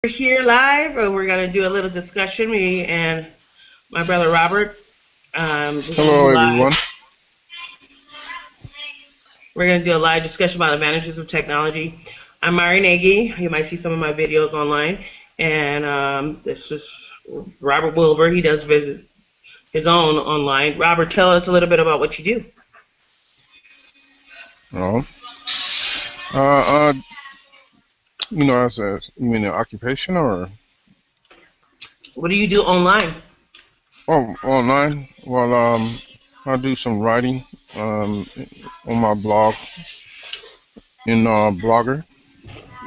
We're here live, and we're going to do a little discussion. Me and my brother Robert. We're going to do Hello, live. everyone. We're going to do a live discussion about advantages of technology. I'm Mari Nagy. You might see some of my videos online, and this is Robert Wilbur. He does his own online. Robert, tell us a little bit about what you do. Oh, uh, uh, you mean an occupation or What do you do online? online? Well, I do some writing um, on my blog in Blogger.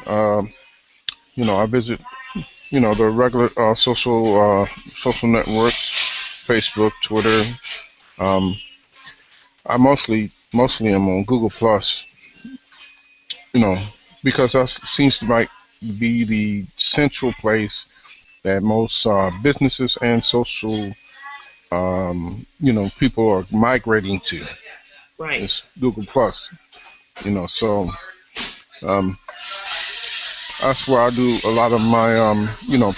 Um, I visit the regular social networks, Facebook, Twitter. Um, I mostly am on Google Plus. You know, because that seems to might be the central place that most businesses and social, people are migrating to. Right. It's Google Plus, so um, that's where I do a lot of my,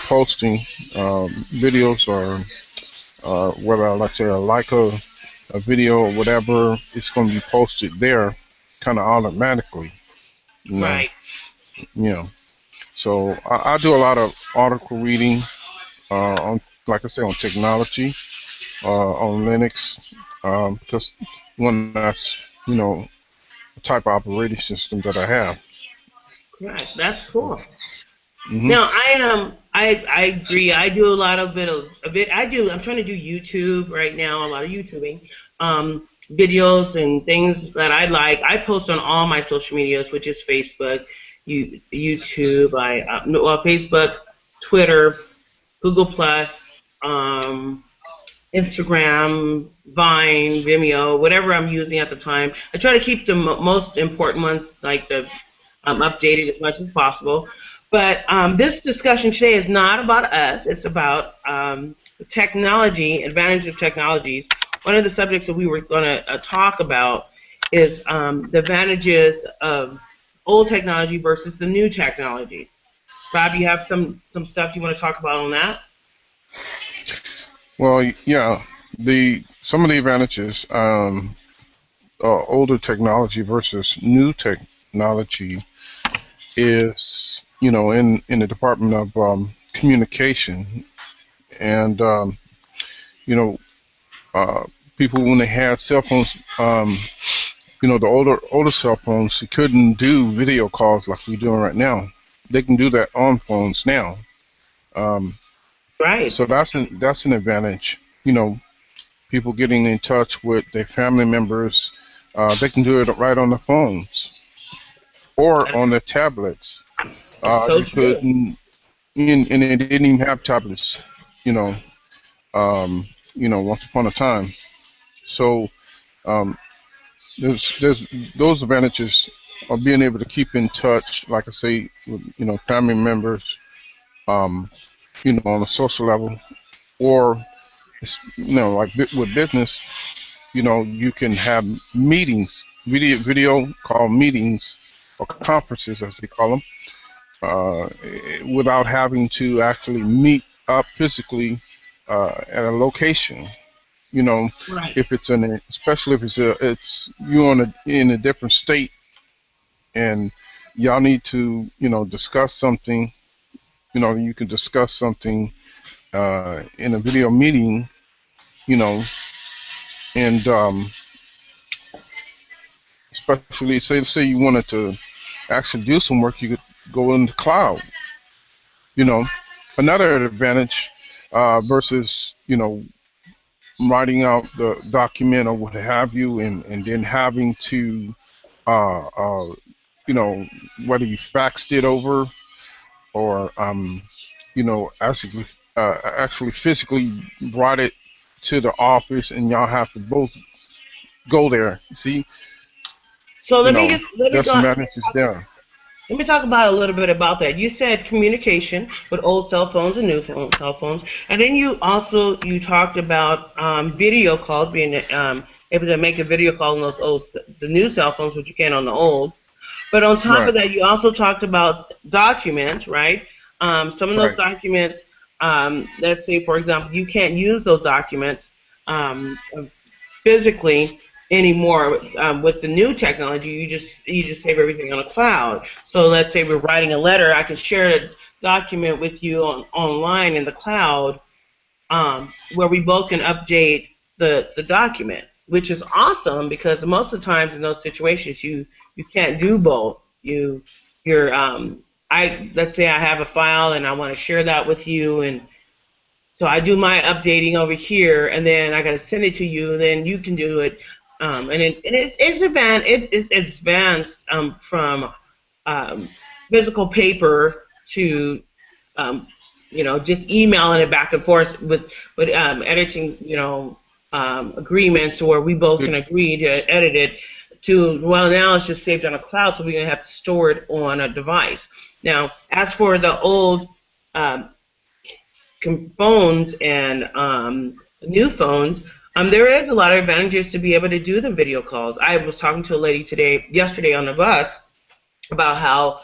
posting videos or whether I like to like a video or whatever, it's going to be posted there kind of automatically, you know, Right. you know. So I do a lot of article reading on, like I say, on technology on Linux, because one that's a type of operating system that I have. Right. That's cool. Hmm. Now I agree. I do a lot of bit. I do. I'm trying to do YouTube right now. A lot of YouTubing, videos and things that I like. I post on all my social medias, which is Facebook, YouTube. Facebook, Twitter, Google Plus, Instagram, Vine, Vimeo, whatever I'm using at the time. I try to keep the most important ones like the updated as much as possible. But this discussion today is not about us. It's about technology, advantage of technologies. One of the subjects that we were going to talk about is the advantages of old technology versus the new technology. Bob, you have some stuff you want to talk about on that? Well, yeah, the some of the advantages, older technology versus new technology is, in the Department of Communication, and you know, uh, people when they had cell phones, the older cell phones, they couldn't do video calls like we're doing right now. They can do that on phones now. Um, Right. so that's an advantage. People getting in touch with their family members, they can do it right on the phones or on their tablets. That's so You true. could, and they didn't even have tablets, you know, once upon a time. So um, there's those advantages of being able to keep in touch, like I say, with family members, um, on a social level, or like with business, you can have meetings, video call meetings or conferences as they call them, uh, without having to actually meet up physically at a location. You know, Right. if it's especially if it's you in a different state and y'all need to, discuss something. You can discuss something in a video meeting. You know, and especially say you wanted to actually do some work, you could go in the cloud. You know, another advantage versus writing out the document or what have you, and then having to uh, uh, you know whether you faxed it over or actually physically brought it to the office and y'all have to both go there. See, So you know, let me there's go. some advantages there. Let me talk about a little bit about that. You said communication with old cell phones and cell phones, and then you talked about video calls, being able to make a video call on the new cell phones, which you can on the old. But on top of Right. that, you also talked about documents, right? Some of those Right. documents, let's say, for example, you can't use those documents um, physically anymore. With the new technology, you just save everything on a cloud. So let's say we're writing a letter, I can share a document with you online in the cloud, where we both can update the document, which is awesome because most of the times in those situations you can't do both. You're I let's say I have a file and I want to share that with you, and so I do my updating over here, and then I got to send it to you, and then you can do it. It's advanced from um, physical paper to um, just emailing it back and forth with editing, agreements where we both Good. can agree to edit it. To well, now it's just saved on a cloud, so we're gonna have to store it on a device. Now, as for the old um, phones and new phones, there is a lot of advantages to be able to do the video calls. I was talking to a lady yesterday on the bus about how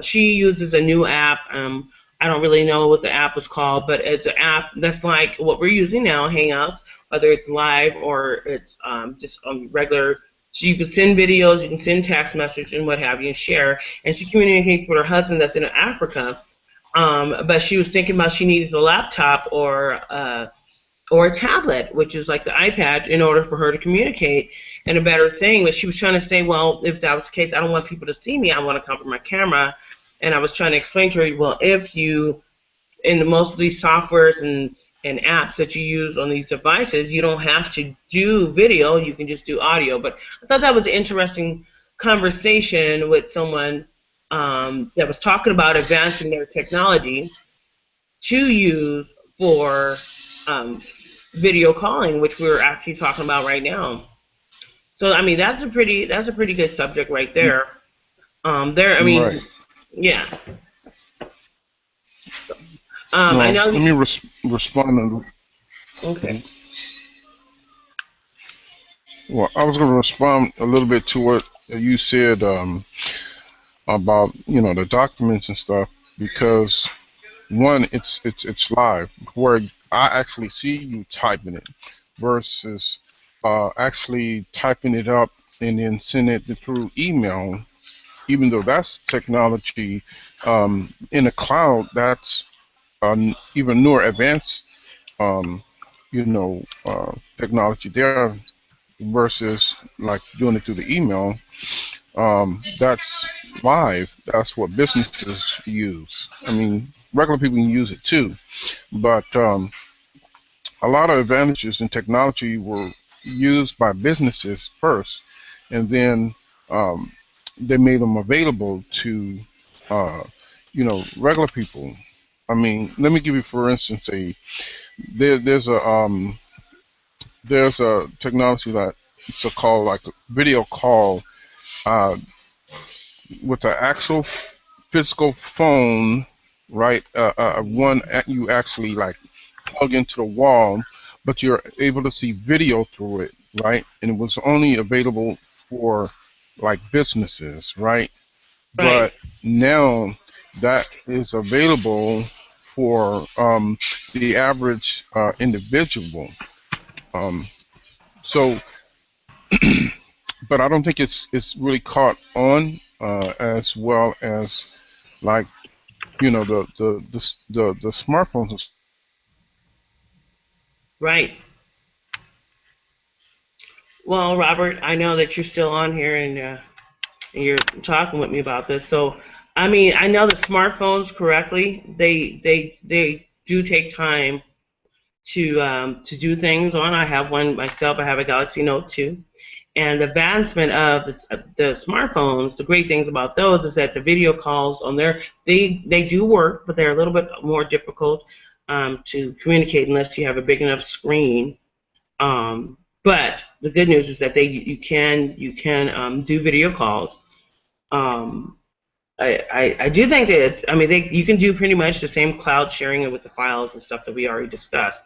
she uses a new app. I don't really know what the app was called, but it's an app that's like what we're using now, Hangouts, whether it's live or it's just regular. So you can send videos, you can send text messages and what have you, and share. And she communicates with her husband that's in Africa. But she was thinking about she needs a laptop or a tablet, which is like the iPad, in order for her to communicate and a better thing. But she was trying to say, well, if that was the case, I don't want people to see me. I want to cover my camera. And I was trying to explain to her, well, if you, in most of these softwares and apps that you use on these devices, you don't have to do video. You can just do audio. But I thought that was an interesting conversation with someone that was talking about advancing their technology to use for um, video calling, which we're actually talking about right now. So I mean, that's a pretty good subject right there. I Right. mean, yeah. I Well, know. let me respond. Okay. Well, I was going to respond a little bit to what you said about the documents and stuff, because one, it's live, where I actually see you typing it versus actually typing it up and then sending it through email. Even though that's technology in the cloud, that's even more advanced, um, technology there versus like doing it through the email. That's live. That's what businesses use. I mean, regular people can use it too, but a lot of advantages in technology were used by businesses first, and then um, they made them available to uh, regular people. I mean, let me give you, for instance, there's a technology that it's a call like a video call uh, with an actual physical phone, right? One you actually like plug into the wall, but you're able to see video through it, right? And it was only available for like businesses, right? Right. But now that is available for the average individual. Um, so, but I don't think it's really caught on as well as like the smartphones. Right. Well, Robert, I know that you're still on here and you're talking with me about this. So, I mean, I know the smartphones correctly. They do take time to do things on. I have one myself. I have a Galaxy Note 2. And the advancement of the smartphones, the great things about those is that the video calls on there, they do work, but they're a little bit more difficult to communicate unless you have a big enough screen. But the good news is that you can do video calls. Um, I do think that I mean you can do pretty much the same cloud sharing with the files and stuff that we already discussed.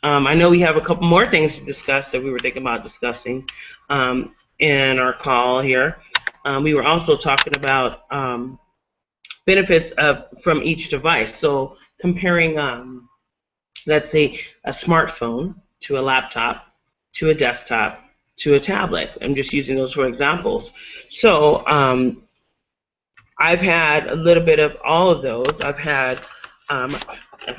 I know we have a couple more things to discuss that we were thinking about discussing in our call here. We were also talking about benefits from each device. So comparing, let's say, a smartphone to a laptop to a desktop to a tablet. I'm just using those for examples. So I've had a little bit of all of those. Um,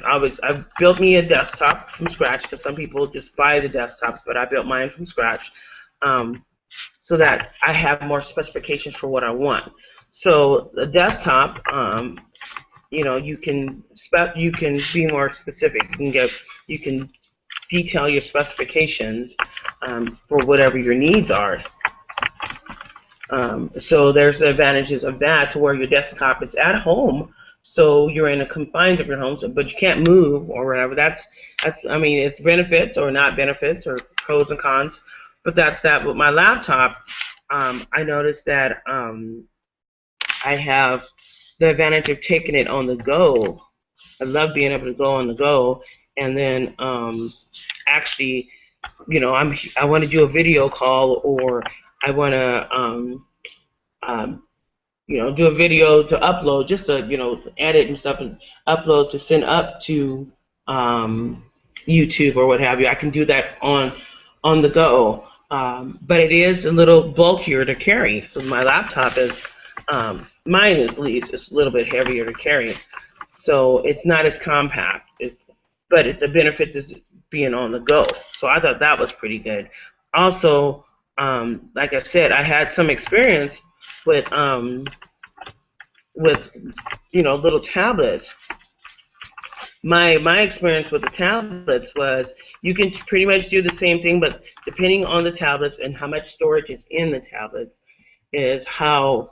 I've built me a desktop from scratch because some people just buy the desktops, but I built mine from scratch um, so that I have more specifications for what I want. So the desktop, you can be more specific. You can detail your specifications for whatever your needs are. So there's the advantages of that to where your desktop is at home, so you're in the confines of your home, but you can't move or whatever. I mean, it's benefits or not benefits or pros and cons, but that's that. With my laptop, I noticed that I have the advantage of taking it on the go. I love being able to go on the go, and then actually, I want to do a video call, or I want to do a video to upload, just to edit and stuff and upload to send up to YouTube or what have you. I can do that on the go, but it is a little bulkier to carry. So my laptop is mine is at least it's a little bit heavier to carry, so it's not as compact. But the benefit is being on the go. So I thought that was pretty good. Also, like I said, I had some experience with little tablets. My experience with the tablets was you can pretty much do the same thing, but depending on the tablets and how much storage is in the tablets is how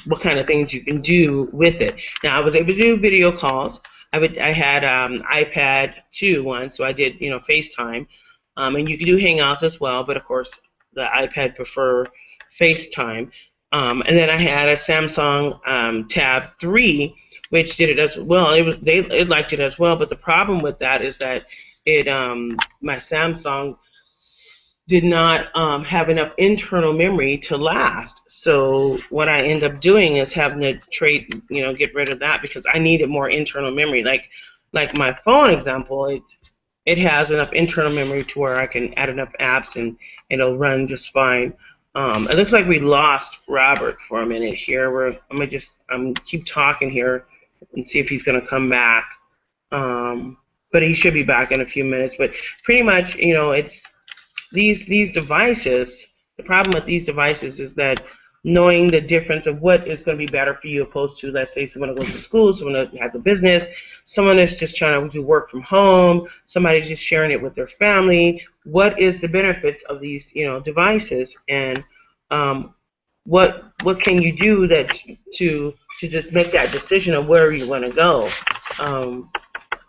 what kind of things you can do with it. Now I was able to do video calls. I had iPad 2 once, so I did FaceTime, and you can do Hangouts as well, but of course the iPad prefer FaceTime. And then I had a Samsung Tab 3, which did it as well. It liked it as well, but the problem with that is that my Samsung did not have enough internal memory to last. So what I end up doing is having to get rid of that because I needed more internal memory. Like my phone example, it has enough internal memory to where I can add enough apps and it'll run just fine. It looks like we lost Robert for a minute here. I'm keep talking here and see if he's gonna come back. But he should be back in a few minutes. But pretty much, it's these devices. The problem with these devices is that knowing the difference of what is going to be better for you opposed to, let's say, someone who goes to school, someone that has a business, someone that's just trying to do work from home, somebody just sharing it with their family. What is the benefits of these, devices, and what can you do to just make that decision of where you want to go?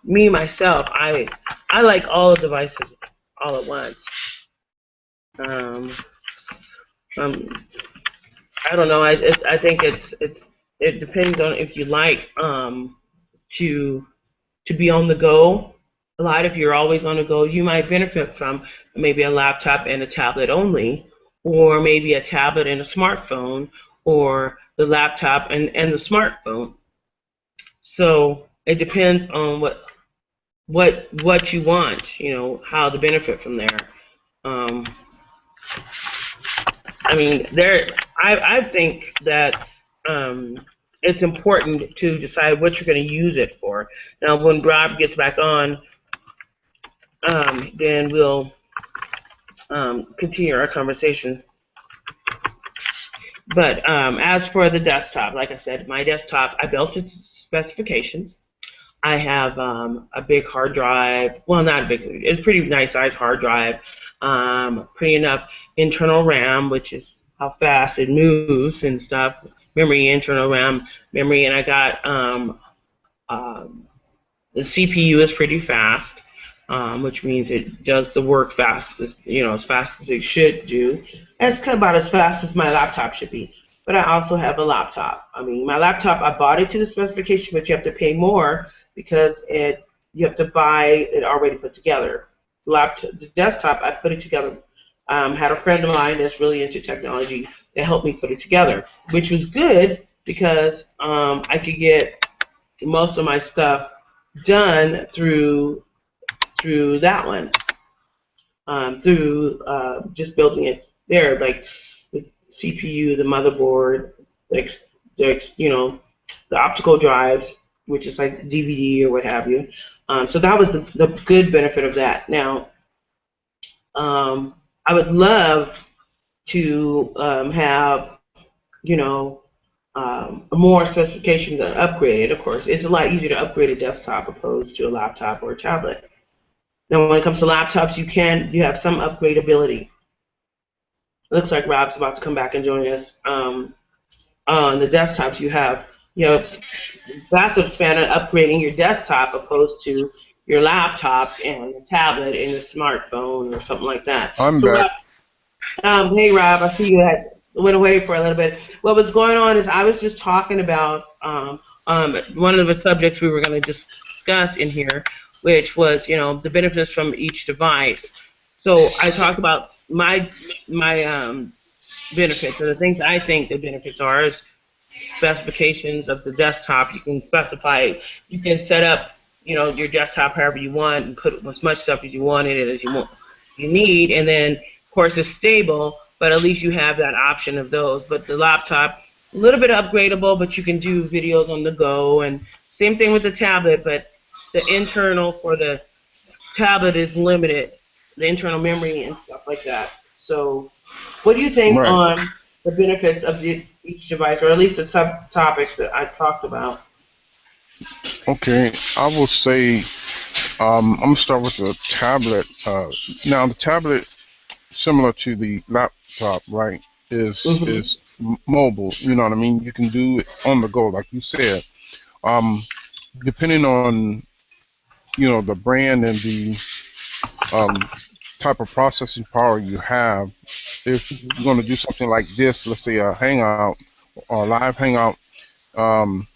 Me myself, I like all the devices all at once. I don't know. I think it depends on if you like to be on the go. A lot, if you're always on the go, you might benefit from maybe a laptop and a tablet only, or maybe a tablet and a smartphone, or the laptop and the smartphone. So it depends on what you want, how to benefit from there. I think that it's important to decide what you're going to use it for. Now, when Rob gets back on, then we'll continue our conversation. But as for the desktop, like I said, my desktop, I built its specifications. I have a big hard drive. Well, not big. It's a pretty nice sized hard drive. Pretty enough internal RAM, which is how fast it moves and stuff. Memory, internal RAM, memory, and I got the CPU is pretty fast, which means it does the work fast, as fast as it should do. That's kind of about as fast as my laptop should be. But I also have a laptop. My laptop, I bought it to the specification, but you have to pay more because you have to buy it already put together. The desktop, I put it together. Had a friend of mine that's really into technology that helped me put it together, which was good because I could get most of my stuff done through that one, through just building it there, like the CPU, the motherboard, the optical drives, which is like DVD or what have you. So that was the good benefit of that. Now, I would love to have, you know, more specifications and upgrade it. Of course, it's a lot easier to upgrade a desktop opposed to a laptop or a tablet. Now, when it comes to laptops, you have some upgradability. It looks like Rob's about to come back and join us. On the desktops, you have, massive span of upgrading your desktop opposed to your laptop and your tablet and your smartphone or something like that. I'm So, back. hey, Rob, I see you had went away for a little bit. What was going on is I was just talking about one of the subjects we were going to discuss in here, which was, the benefits from each device. So I talked about my benefits, or the things I think the benefits are, is specifications of the desktop. You can specify, you can set up, your desktop however you want and put as much stuff as you want in it as you need, and then of course it's stable, but at least you have that option of those. But the laptop, a little bit upgradable, but you can do videos on the go, and same thing with the tablet, but the internal for the tablet is limited, the internal memory and stuff like that. So what do you think Right. on the benefits of each device, or at least the subtopics that I talked about? Okay. I will say I'm gonna start with the tablet. Now the tablet, similar to the laptop, right, Hmm. is mobile. You know what I mean? You can do it on the go, like you said. Um, Depending on the brand and the um, type of processing power you have, if you're going to do something like this, let's say a Hangout or a live Hangout, um,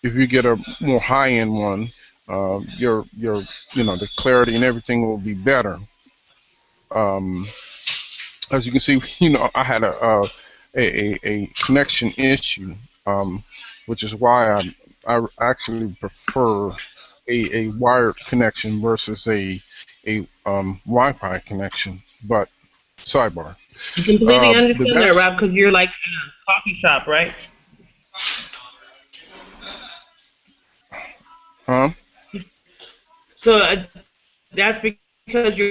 if you get a more high-end one, your the clarity and everything will be better. Um, as you can see, I had a connection issue, which is why I actually prefer a wired connection versus a Wi-Fi connection. But sidebar. I completely The understand that, benefit, Rob, because you're like in a coffee shop, right? huh? So that's because you're like Fi.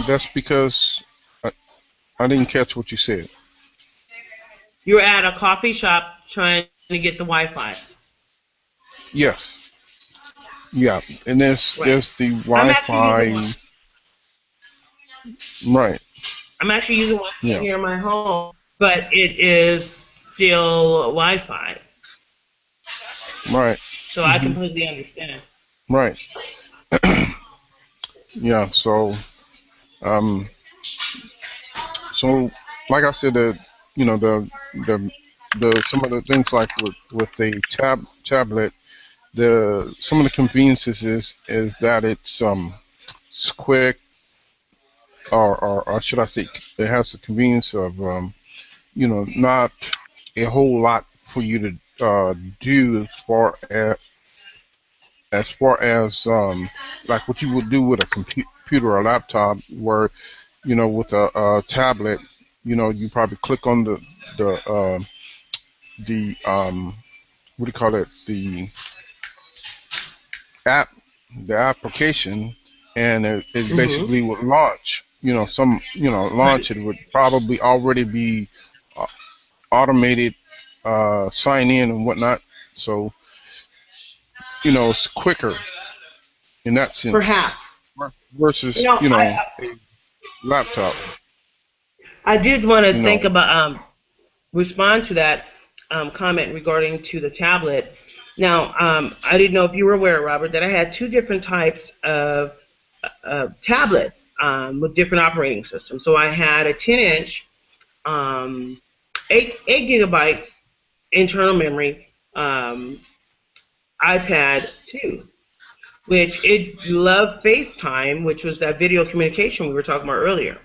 That's because I didn't catch what you said. You're at a coffee shop trying to get the Wi-Fi. Yes, yeah, and Right. there's the I'm actually using one. Wi-Fi, right? I'm actually using one Yeah, here in my home, but it is still Wi-Fi. right. So I Hmm. completely understand. Right. Yeah. Um, so like I said, the the some of the things like with a tablet, the some of the conveniences is that it's quick, or should I say, it has the convenience of not a whole lot for you to do as like what you would do with a computer or a laptop, where with a tablet, you probably click on the what do you call it, app the application, and it Hmm. basically would launch. Right. Launch, it would probably already be uh, automated sign in and whatnot. So it's quicker in that sense Perhaps. You versus know, I a laptop. I did want to You think know, about respond to that comment regarding to the tablet. Now, I didn't know if you were aware, Robert, that I had two different types of tablets with different operating systems. So I had a 10-inch, um, eight gigabytes internal memory iPad 2, which it loved FaceTime, which was that video communication we were talking about earlier.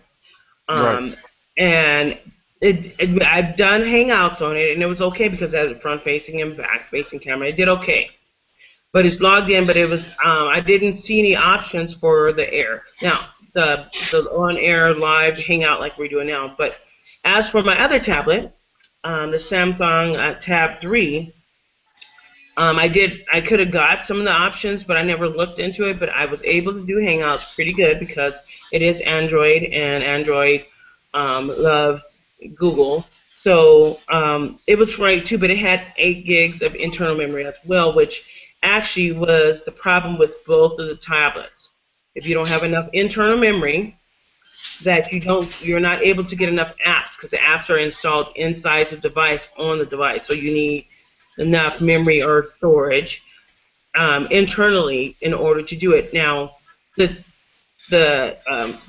right. Um, and I've done Hangouts on it, and it was okay because it has a front-facing and back-facing camera. It did okay, but it's logged in. But it was I didn't see any options for the air. Now the on-air live Hangout like we're doing now. But as for my other tablet, the Samsung Tab 3. I could have got some of the options, but I never looked into it. But I was able to do Hangouts pretty good because it is Android, and Android loves Google. So it was free too, but it had 8 gigs of internal memory as well, which actually was the problem with both of the tablets. If you don't have enough internal memory, that you're not able to get enough apps because the apps are installed inside the device on the device. So you need enough memory or storage internally in order to do it. Now, the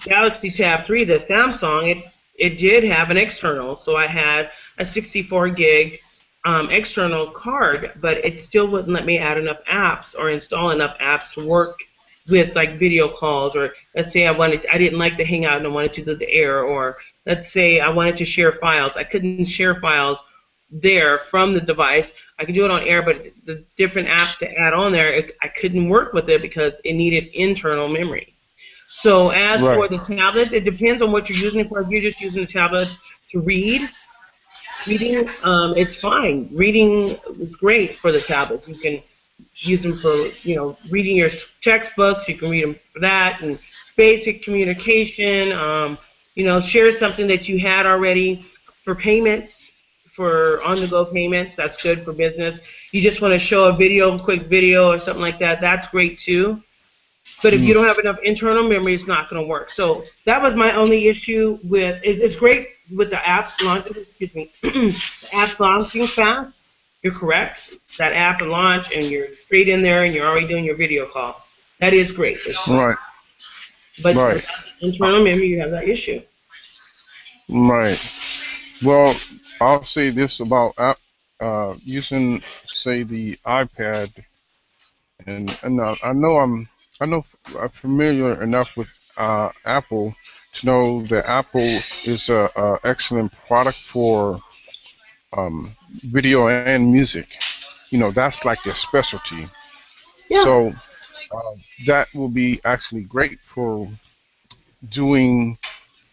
Galaxy Tab 3, the Samsung, it did have an external, so I had a 64 gig external card, but it still wouldn't let me add enough apps or install enough apps to work with like video calls, or let's say I didn't like the Hangout and I wanted to do the Air, or let's say I wanted to share files. I couldn't share files there from the device. I could do it on Air, but the different apps to add on there, I couldn't work with it because it needed internal memory. So as for the tablets, it depends on what you're using it for. If you're just using the tablets to reading, it's fine. Reading is great for the tablets. You can use them for, reading your textbooks. You can read them for that, and basic communication. Share something that you had already for payments, for on-the-go payments. That's good for business. You just want to show a quick video or something like that. That's great too. But if you don't have enough internal memory, it's not going to work. So that was my only issue with. It's great with the apps launching. Excuse me, the apps launching fast. You're correct. That app will launch, and you're straight in there, and you're already doing your video call. That is great. Right. But with internal memory, you have that issue. Right. Well, I'll say this about using, say, the iPad, and I know I'm familiar enough with Apple to know that Apple is a excellent product for video and music. That's like their specialty. Yeah. So that will be actually great for doing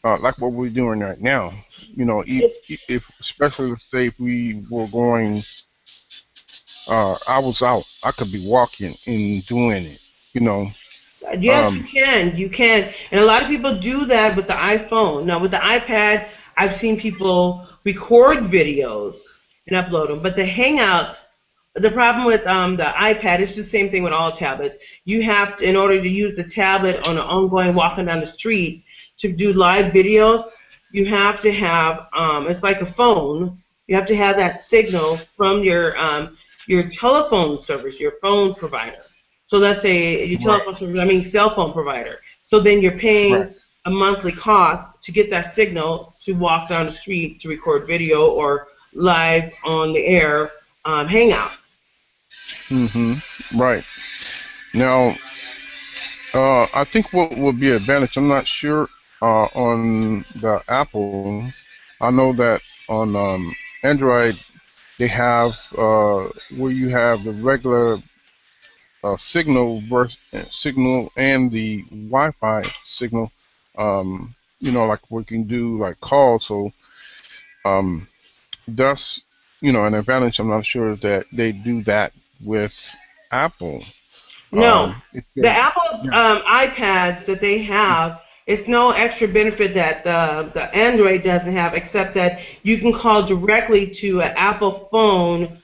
like what we're doing right now. If especially, let's say, if we were going, I was out, I could be walking and doing it. Yes, you can, and a lot of people do that with the iPhone. Now, with the iPad, I've seen people record videos and upload them. But the Hangouts, the problem with the iPad, it's the same thing with all tablets. You have to, in order to use the tablet on an ongoing walking down the street to do live videos, you have to have, it's like a phone. You have to have that signal from your telephone service, your phone provider. So let's say your telephone service, cell phone provider. So then you're paying a monthly cost to get that signal to walk down the street to record video or live on the air Hangouts. Right. Now, I think what would be an advantage, I'm not sure on the Apple. I know that on Android they have where you have the regular signal and the Wi-Fi signal. Like we can do like calls. So that's an advantage. I'm not sure that they do that with Apple. No, the Apple iPads that they have, it's no extra benefit that the Android doesn't have, except that you can call directly to an Apple phone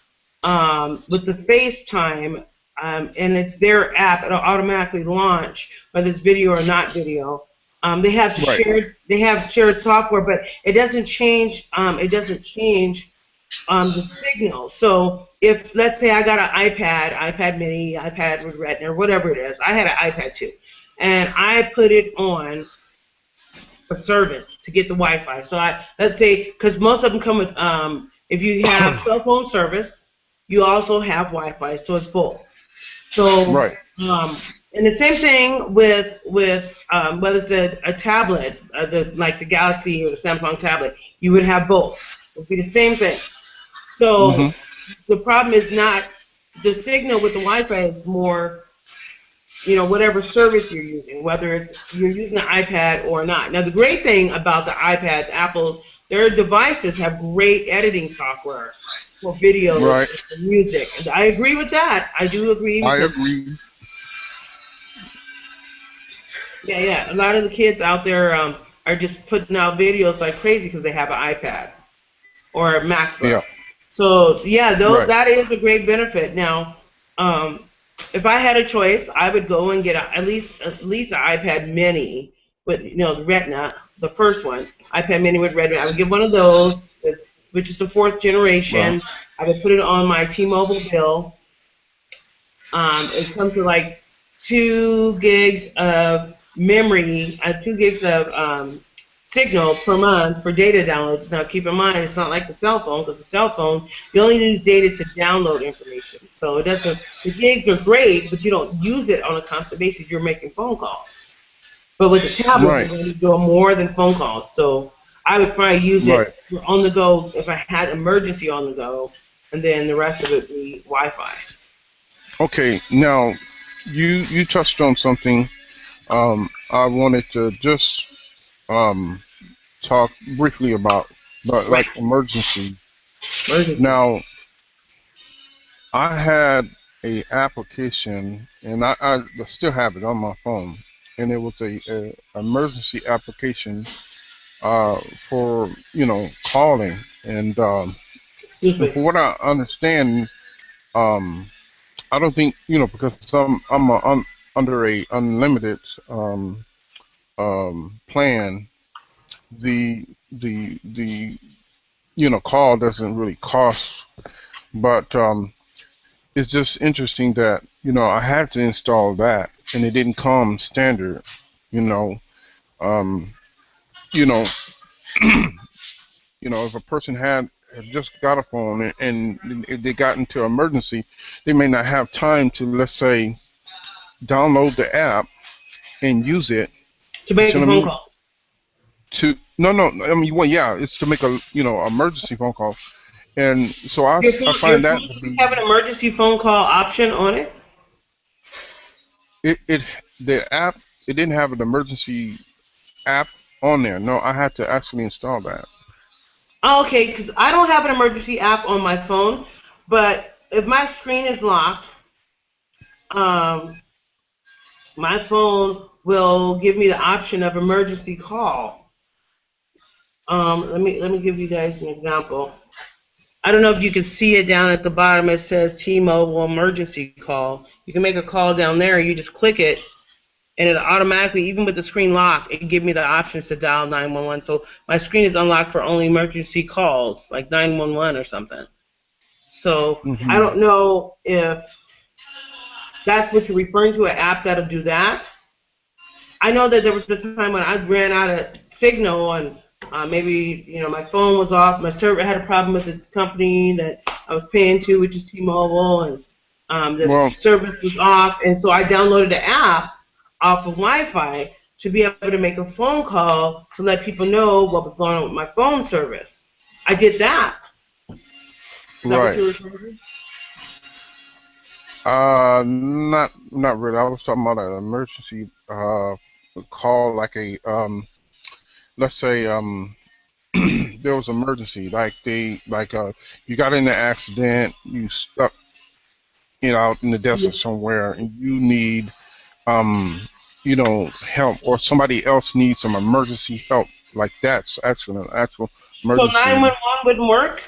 with the FaceTime, and it's their app. It'll automatically launch whether it's video or not video. They have shared software, but it doesn't change. The signal. So if, let's say, I got an iPad mini, iPad with Retina, or whatever it is, I had an iPad too, and I put it on a service to get the Wi-Fi. So let's say, because most of them come with, if you have cell phone service, you also have Wi-Fi, so it's both. So, Right. and the same thing with whether it's a tablet, like the Galaxy or the Samsung tablet, you would have both. It would be the same thing. Hmm. So the problem is not the signal with the Wi-Fi is more, whatever service you're using, whether it's you're using an iPad or not. Now, the great thing about the iPad, Apple, their devices have great editing software for videos Right. and for music, and I agree with that. I do agree I because agree. yeah, a lot of the kids out there are just putting out videos like crazy because they have an iPad or a MacBook. Yeah. So yeah, Right. that is a great benefit. Now, if I had a choice, I would go and get at least an iPad Mini with the Retina, the first one, iPad Mini with Retina. I would get one of those, which is the fourth Well. generation. I would put it on my T-Mobile bill. It comes with like 2 gigs of memory, 2 gigs of signal per month for data downloads. Now, keep in mind, it's not like the cell phone, because the cell phone, you only use data to download information. So it doesn't, the gigs are great, but you don't use it on a constant basis. You're making phone calls. But with the tablet, you're Right. going to be doing more than phone calls. So I would probably use Right. it for on the go if I had emergency on the go, and then the rest of it be Wi-Fi. Okay. Now, you touched on something. I wanted to just um talk briefly about, but Right. like emergency. Emergency. Now, I had a application, and I still have it on my phone, and it was a emergency application for calling, and Excuse me. from what I understand, um, I don't think because I'm under a unlimited plan. The call doesn't really cost, but it's just interesting that I had to install that, and it didn't come standard. You know, um, you know, if a person had just got a phone, and if they got into emergency, they may not have time to, let's say, download the app and use it. To You make see a what I phone mean? call. To no, I mean, well, yeah, it's to make a emergency phone call, and so I Your find that phone to doesn't have be an emergency phone call option on it. it the app. It didn't have an emergency app on there. No, I had to actually install that. Oh, okay, because I don't have an emergency app on my phone, but if my screen is locked, um, my phone will give me the option of emergency call. Let me give you guys an example. I don't know if you can see it down at the bottom. It says T-Mobile emergency call. You can make a call down there. You just click it, and it automatically, even with the screen locked, it give me the options to dial 911. So my screen is unlocked for only emergency calls, like 911 or something. So I Hmm. don't know if that's what you're referring to, an app that'll do that. I know that there was a time when I ran out of signal, and maybe my phone was off. My server had a problem with the company that I was paying to, which is T-Mobile, and the Well, service was off. And so I downloaded the app off of Wi-Fi to be able to make a phone call to let people know what was going on with my phone service. I did that. Is that what right. you're referring Not really. I was talking about an emergency call, like a let's say there was an emergency, like you got in an accident, you stuck out in the desert to? somewhere, and you need um help, or somebody else needs some emergency help, like that's actually an actual So emergency. 911 wouldn't work?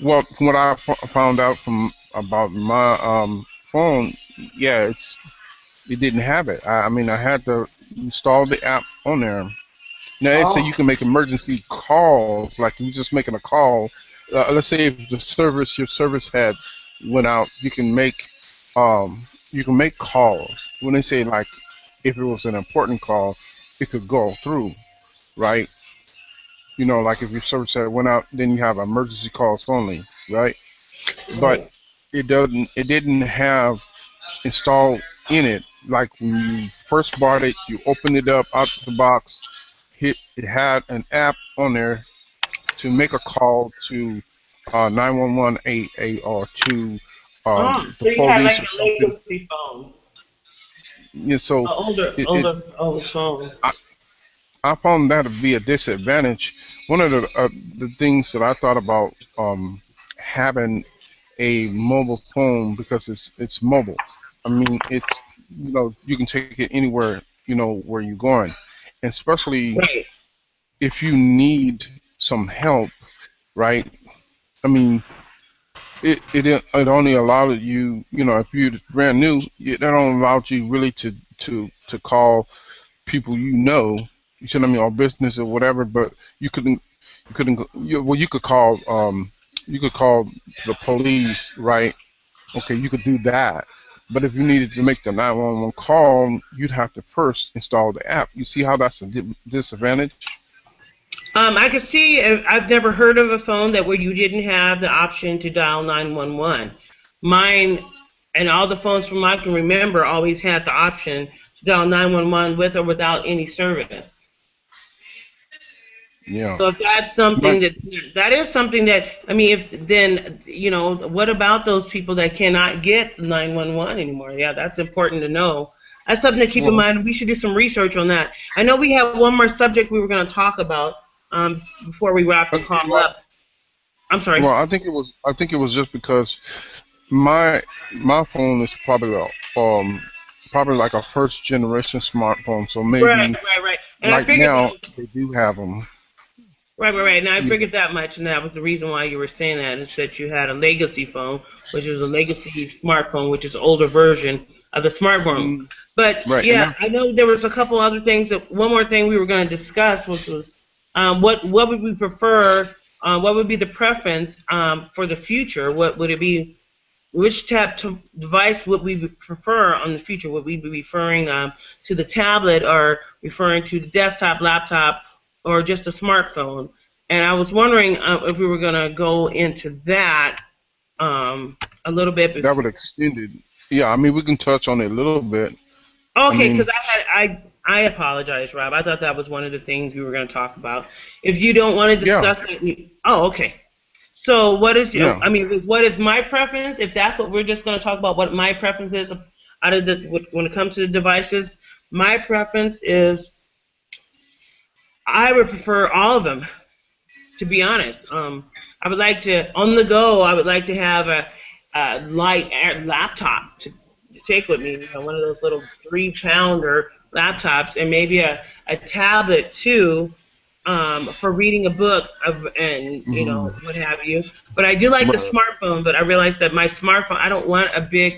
Well, from what I found out from about my phone, yeah, it didn't have it. I mean, I had to install the app on there. Now it said you Oh. can make emergency calls, like you just making a call. Let's say if your service had went out, you can make calls. When they say, like, if it was an important call, it could go through, right? Like if your service had went out, then you have emergency calls only, right? But Right. it didn't have. installed in it. Like when you first bought it, you opened it up out of the box. It had an app on there to make a call to 911 or to Oh, the so you had police like or a something. legacy phone, Yeah, so an older, it, it older, old phone. I, I found that to be a disadvantage. One of the things that I thought about having a mobile phone because it's mobile. I mean, it's you can take it anywhere where you're going, and especially Right. if you need some help, right? I mean, it only allowed you, if you're brand new, that don't allow you really to call people you see what I mean, or business or whatever, but you could call the police, right? Okay, you could do that. But if you needed to make the 911 call, you'd have to first install the app. You see how that's a disadvantage? I could see. I've never heard of a phone that where you didn't have the option to dial 911. Mine and all the phones from I can remember always had the option to dial 911 with or without any service. Yeah. So if that's something But, that is something that I mean, if then what about those people that cannot get 911 anymore? Yeah, that's important to know. That's something to keep in well, mind. We should do some research on that. I know we have one more subject we were going to talk about before we wrap the call well, up. I'm sorry. well, I think it was just because my my phone is probably like a first generation smartphone, so Right, maybe right, right. And I right figured now that. they do have them. Right, right, right. Now I You figured that much, and that was the reason why you were saying that is that you had a legacy phone, which is a legacy smartphone, which is an older version of the smartphone. mm, But right, and yeah, I know there was a couple other things. That one more thing we were going to discuss, which was what would we prefer? What would be the preference for the future? What would it be? Which device would we prefer on the future? Would we be referring to the tablet or referring to the desktop, laptop, or just a smartphone? And I was wondering if we were going to go into that a little bit. that would extend it. Yeah, I mean we can touch on it a little bit. I Okay, because mean, I apologize, Rob. I thought that was one of the things we were going to talk about. If you don't want to yeah, discuss it, oh, okay. So what is your, yeah. I mean, what is my preference? If that's what we're just going to talk about, what my preference is out of when it comes to the devices, my preference is I would prefer all of them, to be honest. I would like to, on the go, I would like to have a light laptop to take with me, one of those little 3 pounder laptops, and maybe a tablet too, for reading a book and Hmm. what have you. But I do like the Right. smartphone. But I realized that my smartphone, I don't want a big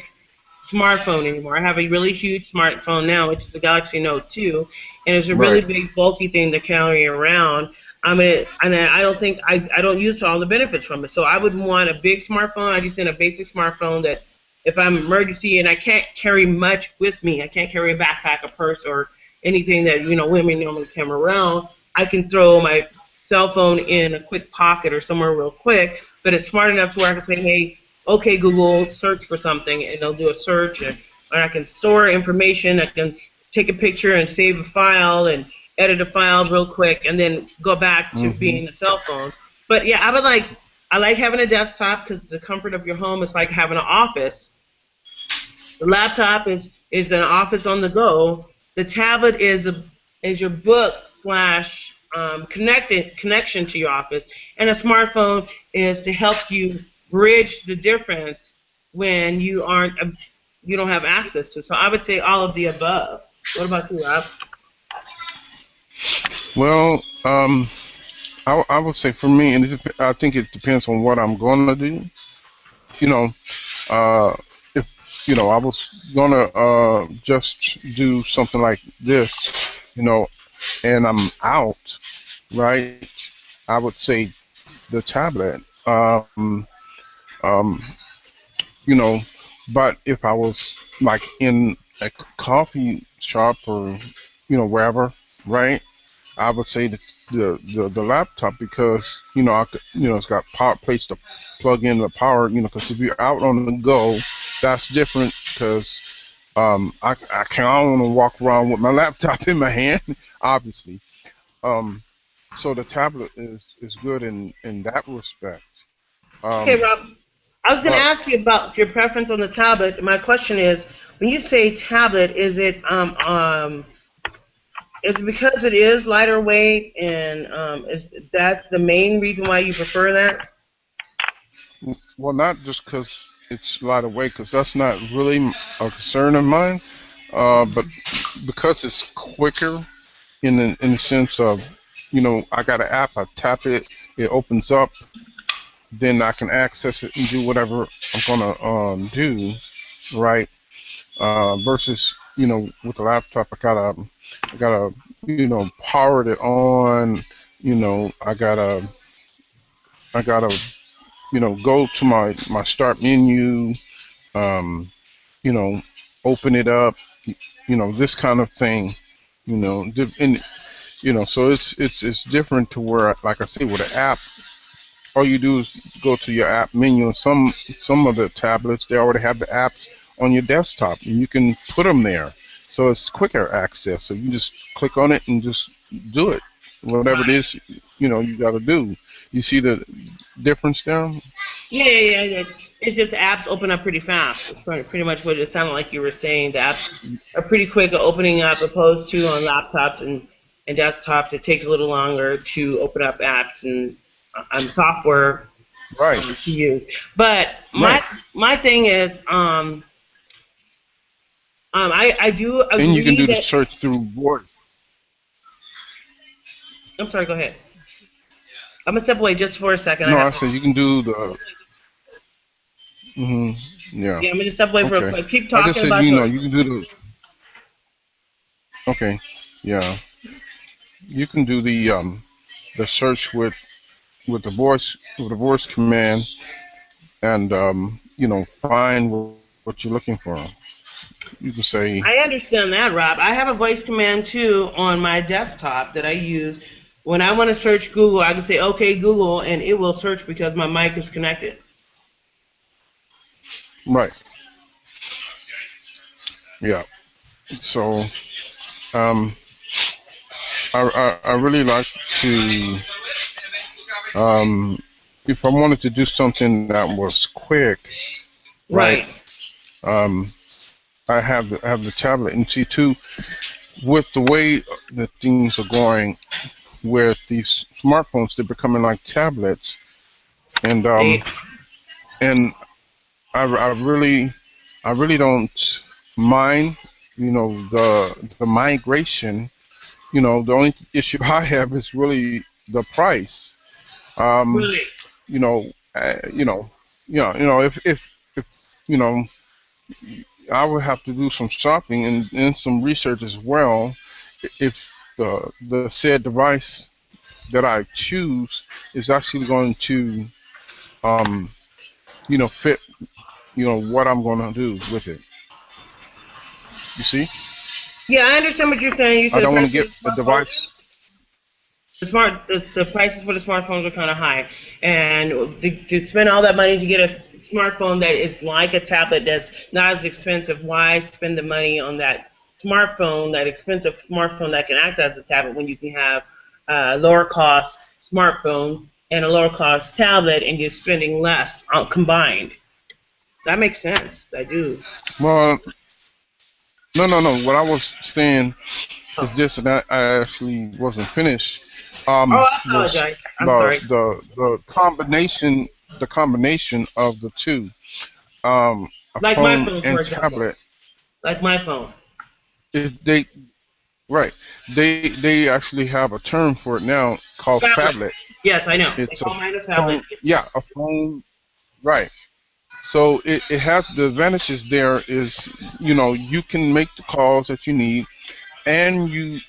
smartphone anymore. I have a really huge smartphone now, which is a Galaxy Note 2, and it's a really Right. big, bulky thing to carry around. I mean, and I don't think I don't use all the benefits from it. So I would want a big smartphone. I just need a basic smartphone that if I'm emergency and I can't carry much with me, I can't carry a backpack, a purse, or anything that women normally carry around. I can throw my cell phone in a quick pocket or somewhere real quick, but it's smart enough to where I can say, hey, okay, Google, search for something, and they'll do a search, and I can store information. I can take a picture and save a file and edit a file real quick, and then go back to Hmm. being a cell phone. But yeah, I like having a desktop because the comfort of your home is like having an office. The laptop is an office on the go. The tablet is your book slash connected connection to your office, and a smartphone is to help you bridge the difference when you don't have access to. So I would say all of the above. What about you, Rob? Well, I would say for me, and I think it depends on what I'm going to do. You know, uh, if I was gonna just do something like this, you know, and I'm out, right? I would say the tablet. Um, you know, but if I was like in a coffee shop or wherever, right? I would say the laptop because I could, it's got power place to plug in the power, because if you're out on the go, that's different because I don't want to walk around with my laptop in my hand, obviously. Um, so the tablet is good in that respect. Okay, Um, Rob. I was going to but ask you about your preference on the tablet. My question is, when you say tablet, is it because it is lighter weight, and is that the main reason why you prefer that? well, not just because it's a lot of weight, because that's not really a concern of mine. But because it's quicker in the sense of, I got an app, I tap it, it opens up, then I can access it and do whatever I'm gonna do, right? Versus, with the laptop, I gotta, power it on. I gotta, go to my start menu. Um, you know, open it up. This kind of thing. And so it's different to where, like I say, with an app, all you do is go to your app menu. And some of the tablets, they already have the apps on your desktop, and you can put them there. So it's quicker access. So you just click on it and just do it, whatever it Right. is you got to do. You see the difference there? Yeah. It's just apps open up pretty fast. It's pretty much what it sounded like you were saying. The apps are pretty quick at opening up, opposed to on laptops and desktops. It takes a little longer to open up apps and software Right, to use. But right. my thing is, I do And you can agree do the that. search through voice. I'm sorry. Go ahead. I'm gonna step away just for a second. I No, have I to. said you can do the. hmm yeah. Yeah, I'm gonna step away real Okay. quick. Keep I just talking said about yours. you can do the. Okay. Yeah. You can do the search with the voice command, and find what you're looking for. You can say, I understand that, Rob. I have a voice command too on my desktop that I use. When I want to search Google, I can say, "Okay, Google," and it will search because my mic is connected. right. Yeah. So um, I really like to, um, if I wanted to do something that was quick, right? Right. Um, I have the tablet, and see too, with the way that things are going with these smartphones, they're becoming like tablets, and They, and I really don't mind, the migration. The only issue I have is really the price. Um, really. you know, uh, you know, if you know, I would have to do some shopping and some research as well. If the said device that I choose is actually going to, um, fit, what I'm going to do with it. You see, Yeah, I understand what you're saying. You I said the don't want price to of get the a smartphone. device. The prices for the smartphones are kind of high, and to spend all that money to get a smartphone that is like a tablet that's not as expensive, why spend the money on that smartphone, that expensive smartphone that can act as a tablet when you can have a lower cost smartphone and a lower cost tablet, and you're spending less combined? That makes sense. I do. Well, no, no, no. What I was saying is Oh, this, and I actually wasn't finished. I Was apologize. I'm sorry. the combination of the two, a Like my phone phone, for and example. tablet. Like my phone. Is they right? They actually have a term for it now called Phablet. phablet. Yes, I know. They It's a call mine a phablet. phone. Yeah, a phone. Right. So it has the advantages. There is, you can make the calls that you need, and you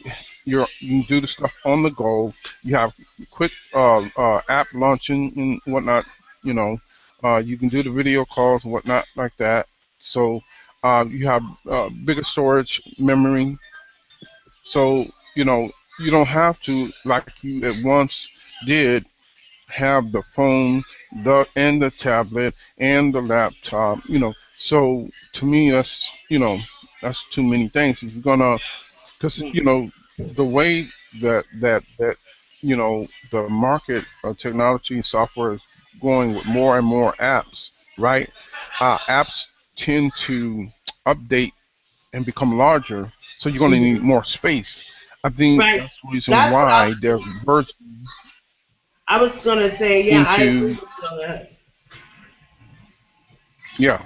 can do the stuff on the go. You have quick app launching and whatnot. You know, you can do the video calls and whatnot like that. So you have bigger storage memory. So you don't have to, like you at once did, have the phone the tablet and the laptop. So to me, that's too many things. If you're gonna, because the way that the market of technology and software is going with more and more apps, right? Apps tend to update and become larger, so you're going to need Mhm. more space. I think Right. that's the reason That's what why they're merging I was gonna say. Yeah, I agree into, with you on that. yeah,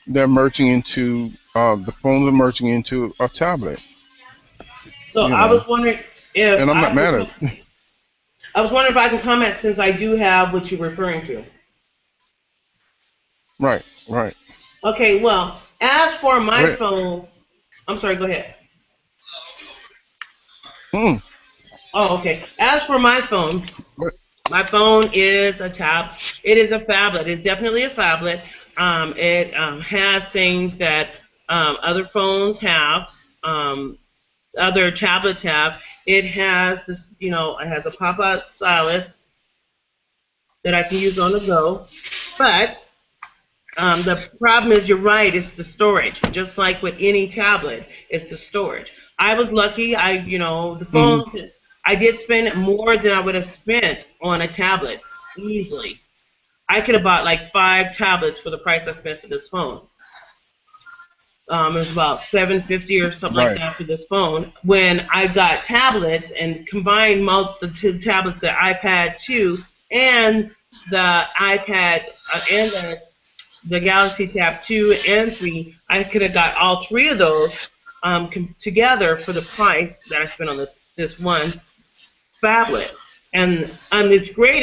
they're merging into the phones are merging into a tablet, So you I know, was wondering if and I'm I not mad could. at it. I was wondering if I can comment since I do have what you're referring to. Right, right. Okay. Well, as for Go my ahead. phone, I'm sorry. Go ahead. Mm, Oh, okay. As for my phone is a tab. It is a phablet. It's definitely a phablet. It has things that other phones have, um, other tablets have. It has this, it has a pop-out stylus that I can use on the go. But the problem is, you're right. It's the storage. Just like with any tablet, it's the storage. I was lucky. The mm, phones. I did spend more than I would have spent on a tablet easily. I could have bought like 5 tablets for the price I spent for this phone. It was about 750 or something like right. that for this phone. When I got tablets and combined the 2 tablets, the iPad 2 and the iPad and the Galaxy Tab 2 and 3, I could have got all 3 of those together for the price that I spent on this one phablet. And it's great.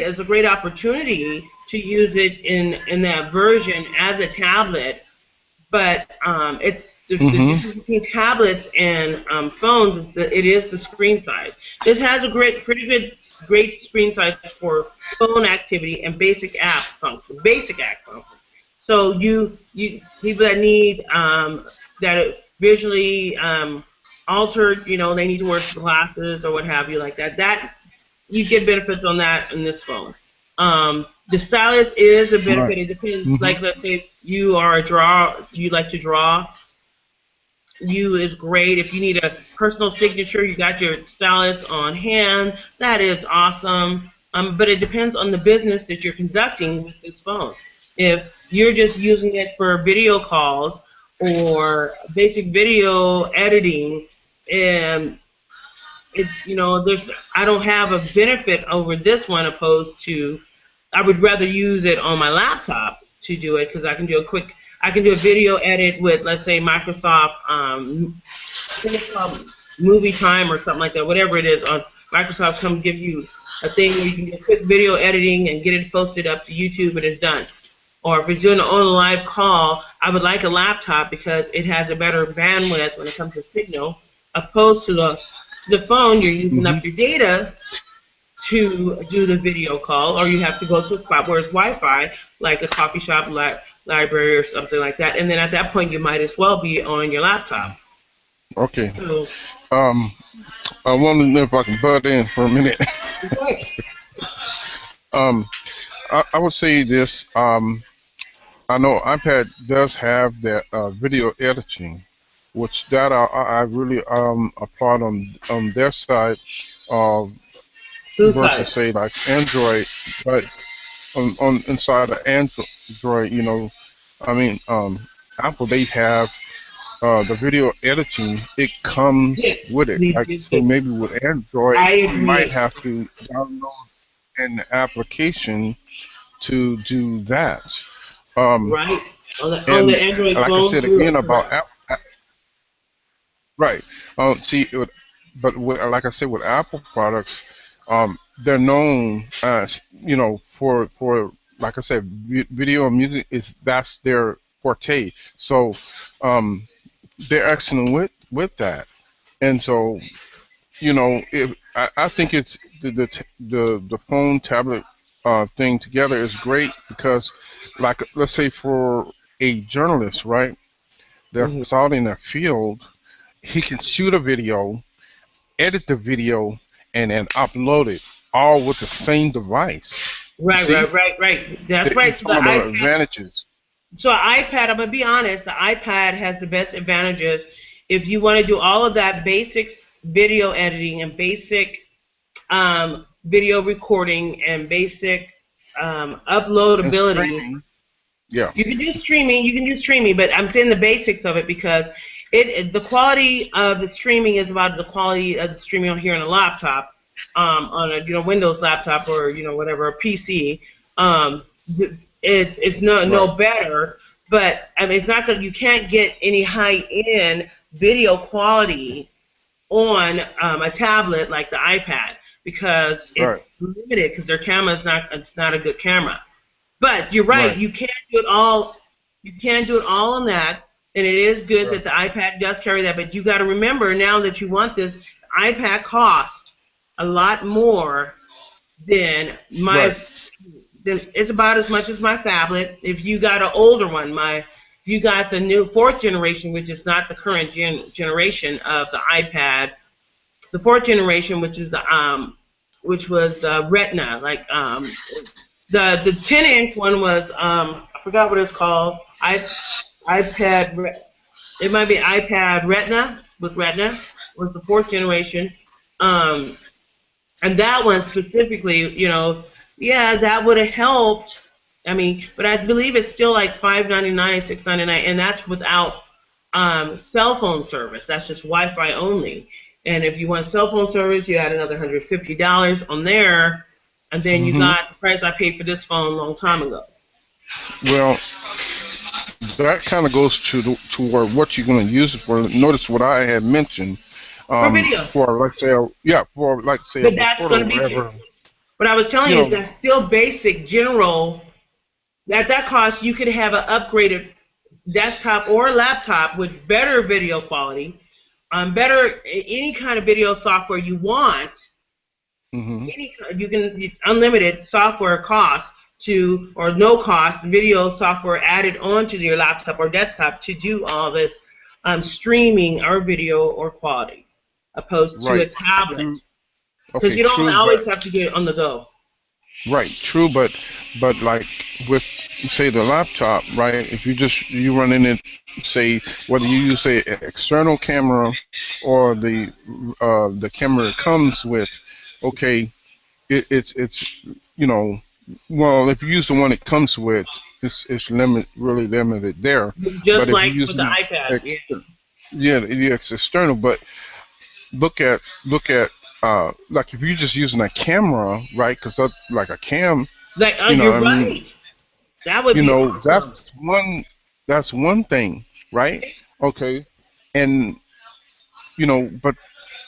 It's a great opportunity to use it in that version as a tablet. But it's the Mm-hmm. difference between tablets and phones is that it is the screen size. This has a great screen size for phone activity and basic app function. So you people that need that are visually altered, they need to wear glasses or what have you like that. That you get benefits on that in this phone. The stylus is a Right. benefit. It depends. Mm-hmm. Like, let's say you are a draw, you like to draw. You is great. If you need a personal signature, you got your stylus on hand. That is awesome. But it depends on the business that you're conducting with this phone. If you're just using it for video calls or basic video editing, and there's I don't have a benefit over this one opposed to I would rather use it on my laptop to do it because I can do a video edit with, let's say, Microsoft. I think it's called Movie Time or something like that. Whatever it is on Microsoft, come give you a thing where you can get quick video editing and get it posted up to YouTube and it's done. Or if it's doing an on live call, I would like a laptop because it has a better bandwidth when it comes to signal, opposed to the phone. You're using Mm-hmm. up your data to do the video call, or you have to go to a spot where it's Wi-Fi, like a coffee shop, library, or something like that. And then at that point, you might as well be on your laptop. Okay. So, Um, I want to know if I can butt in for a minute. okay. um, I would say this. I know iPad does have that video editing, which that I really applaud on their side, uh, Two versus sides. say like Android, but on inside of Android, I mean, Apple, they have the video editing. It comes Yes, with it. they Like, did so it. maybe with Android, I you might agree. have to download an application to do that. Um, Right. On the and Android like I phone, said you are again about correct. right. See, but like I said with Apple products, they're known as for like I said, video and music is that's their forte. So um, they're excellent with that, and so if I think it's the phone tablet thing together is great because, like, let's say for a journalist, right, Hmm. that's out in that field, he can shoot a video, edit the video, and then upload it all with the same device. You Right, see, right, right, right. That's you're right. So the talking about iPad. advantages. So iPad, I'm gonna be honest, the iPad has the best advantages. If you want to do all of that basics video editing and basic video recording and basic And uploadability, streaming, yeah, you can do streaming, but I'm saying the basics of it because the quality of the streaming is about the quality of the streaming on here on a laptop, on a Windows laptop or whatever a PC. It's no right, better, but I mean it's not that you can't get any high end video quality on a tablet like the iPad because right, it's limited because their camera is not it's not a good camera. But you're right. right, You can't do it all. You can't do it all on that, and it is good right, that the iPad does carry that. But you got to remember now that you want this, the iPad costs a lot more than right. it's about as much as my tablet. If you got an older one, if you got the new fourth generation, which is not the current generation of the iPad, the fourth generation, which was the Retina, like the 10-inch one was I forgot what it's called. It might be iPad Retina with Retina was the fourth generation, and that one specifically, yeah, that would have helped. I mean, but I believe it's still like $5.99, $6.99, and that's without cell phone service. That's just Wi-Fi only. And if you want cell phone service, you add another $150 on there, and then you Hmm. got the price I paid for this phone a long time ago. Well, that kind of goes toward what you're going to use it for. Notice what I had mentioned, For video. for like say, for like say a But that's recorder going or to be whatever. what I was telling You you is know, that still basic general. At that cost, you could have an upgraded desktop or laptop with better video quality, better any kind of video software you want. hmm You can unlimited software cost to or no cost video software added onto your laptop or desktop to do all this streaming or video or quality, opposed to a right, tablet true. because Okay, you don't true, but always have to get it on the go. right, true, but like with say the laptop, right? If you run in it, say whether you use say an external camera or the camera it comes with, okay, it's you know, well if you use the one it comes with, it's really limited there. Just But if like you use with the iPad. Yeah. yeah, it's external, but look at like if you're just using a camera, right? Because like a cam, Like, I you're mean, right. That would be awesome. that's one thing, right? Okay, and but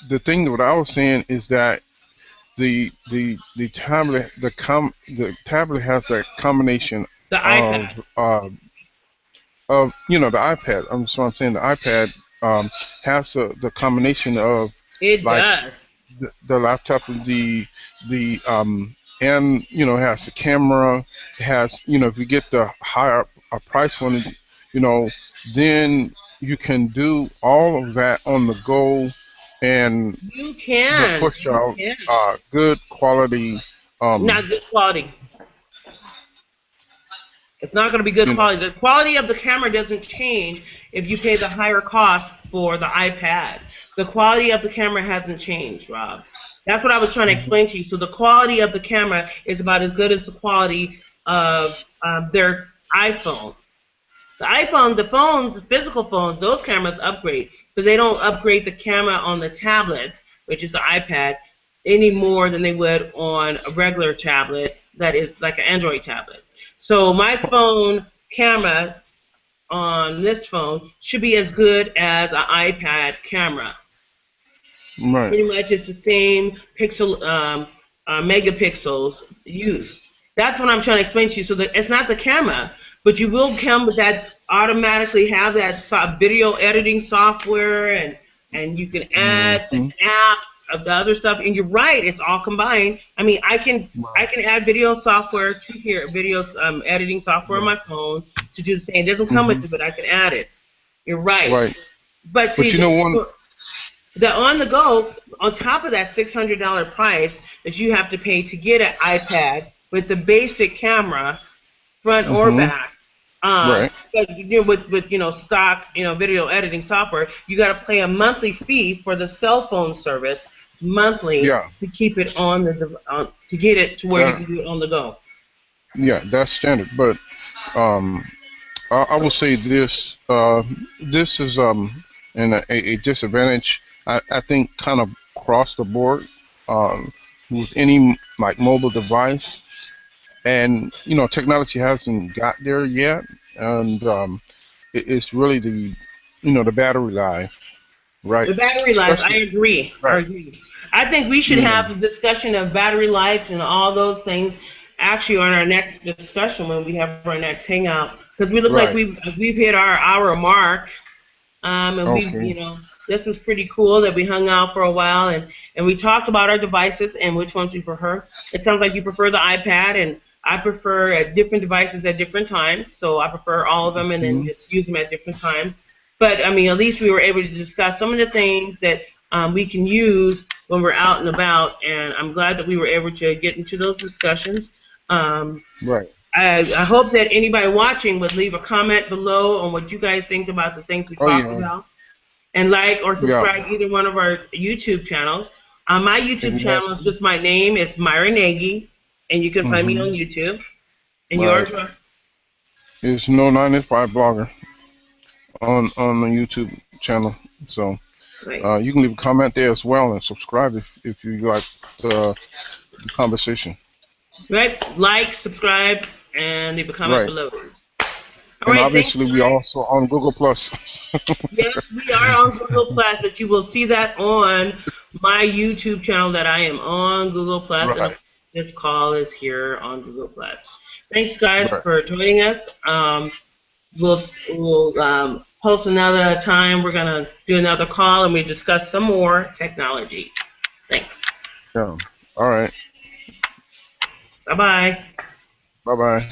the thing that what I was saying is that the tablet the tablet has that combination The of iPad. the iPad. So I'm saying the iPad has the combination of It like does. the laptop, the and has the camera, it has if you get the higher a price one, you know, then you can do all of that on the go and You can. push You out can. good quality, Not um, good quality. It's not going to be good you know, quality. The quality of the camera doesn't change if you pay the higher cost for the iPad. The quality of the camera hasn't changed, Rob. That's what I was trying to mhm, explain to you. So the quality of the camera is about as good as the quality of their iPhone. The iPhone, the phones, the physical phones, those cameras upgrade, but they don't upgrade the camera on the tablets, which is the iPad, any more than they would on a regular tablet that is like an Android tablet. So my phone camera on this phone should be as good as an iPad camera. right, Pretty much it's the same pixel megapixels used. That's what I'm trying to explain to you. So that it's not the camera, but you will come with that automatically have that video editing software and you can add the hmm apps of the other stuff. And you're right, it's all combined. I mean, I right, can add video software to here, video editing software on right, my phone to do the same. It doesn't come hmm with it, but I can add it. You're right. right. But But see, one, the on the go, on top of that $600 price that you have to pay to get an iPad with the basic camera, front or Mm-hmm. back. Right. But with stock video editing software, you got to pay a monthly fee for the cell phone service monthly Yeah. to keep it on to get it to where you That. can do it on the go. Yeah. That's standard. But um, I will say this. This is a disadvantage. I think kind of across the board um, with any like mobile device, and technology hasn't got there yet, and it's really the battery life, right? The battery life, I Especially agree. I right. agree. I think we should You know. have a discussion of battery life and all those things actually on our next discussion when we have our next hangout because we look like Right. we've hit our hour mark. And Okay. this was pretty cool that we hung out for a while and we talked about our devices and which ones we prefer. It sounds like you prefer the iPad and I prefer different devices at different times. So I prefer all of them and then Mhm. just use them at different times. But I mean, at least we were able to discuss some of the things that we can use when we're out and about. And I'm glad that we were able to get into those discussions. Um, Right. I hope that anybody watching would leave a comment below on what you guys think about the things we Oh talked yeah. about, and like or Yeah. subscribe to either one of our YouTube channels. My YouTube channel is Exactly. just my name. It's Myra Nagy, and you can find me on Mhm. YouTube. And yours, Right. It's No 95 Blogger on the YouTube channel. So right, you can leave a comment there as well and subscribe if you like the conversation. right. Like, subscribe, and leave a comment Right. below. All And right, thanks, obviously we guys. also on Google Plus. Yes, we are on Google Plus, but you will see that on my YouTube channel that I am on Google Plus, and Right. this call is here on Google Plus. Thanks, guys, Right. for joining us. We'll post another time. We're gonna do another call, and we discuss some more technology. Thanks. Yeah. All right. Bye bye. Bye bye.